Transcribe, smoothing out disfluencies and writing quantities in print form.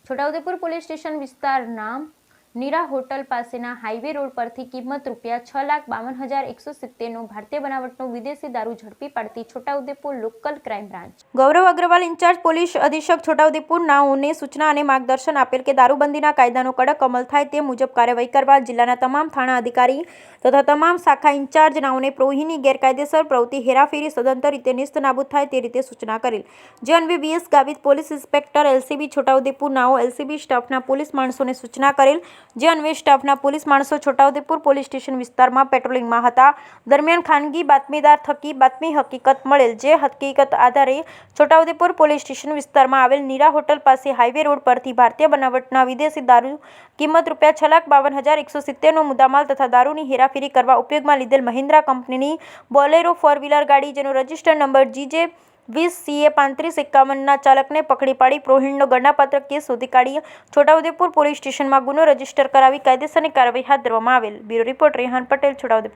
Chhota Udepur police station વિસ્તારના નીરા hotel પાસેના highway road પરથી કિંમત ₹6,52,170નો ભારતીય બનાવટનો વિદેશી દારૂ ઝડપી પાડતી છોટાઉદેપુર લોકલ ક્રાઇમ બ્રાન્ચ ગૌરવ અગ્રવાલ ઇન્ચાર્જ પોલીસ અધિક્ષક છોટાઉદેપુર નાઓને સૂચના અને માર્ગદર્શન આપેલ કે દારૂબંધીના કાયદાનો કડક અમલ થાય તે મુજબ કાર્યવાહી કરવા જિલ્લાના તમામ થાણા અધિકારી તથા તમામ શાખા ઇન્ચાર્જ નાઓને પ્રોહીની ગેરકાયદેસર પ્રવૃત્તિ હેરાફેરી સદંતર રીતે નિસ્તનાબૂદ થાય તે રીતે સૂચના કરેલ, જે અન્વયે BS Gavit police inspector LCB Chhota Udepur નાઓ LCB સ્ટાફના પોલીસ માણસોને સૂચના કરેલ, જે અન્વયે સ્ટાફના પોલીસ માણસો છોટાઉદેપુર પોલીસ સ્ટેશન વિસ્તારમાં પેટ્રોલિંગમાં હતા. દરમિયાન ખાનગી બાતમીદાર થકી બાતમી હકીકત મળેલ, જે હકીકત આધારે છોટાઉદેપુર પોલીસ સ્ટેશન વિસ્તારમાં આવેલ નીરા હોટલ પાસે હાઈવે રોડ પરથી ભારતીય બનાવટના વિદેશી દારૂ કિંમત ₹6,52,170નો મુદ્દામાલ તથા દારૂની હેરાફેરી કરવા ઉપયોગમાં લીધેલ મહિન્દ્રા કંપનીની બોલેરો 4વ્હીલર ગાડી જેનો રજિસ્ટર નંબર GJ20CA3551ના ચાલકને પકડી પાડી પ્રોહિણનો ગણનાપાત્ર કેસ શોધી કાઢી છોટાઉદેપુર પોલીસ સ્ટેશનમાં ગુનો રજીસ્ટર કરાવી કાયદેસરની કાર્યવાહી હાથ ધરવામાં આવેલ. Bureau report Rehan Patel, Chhota Udepur.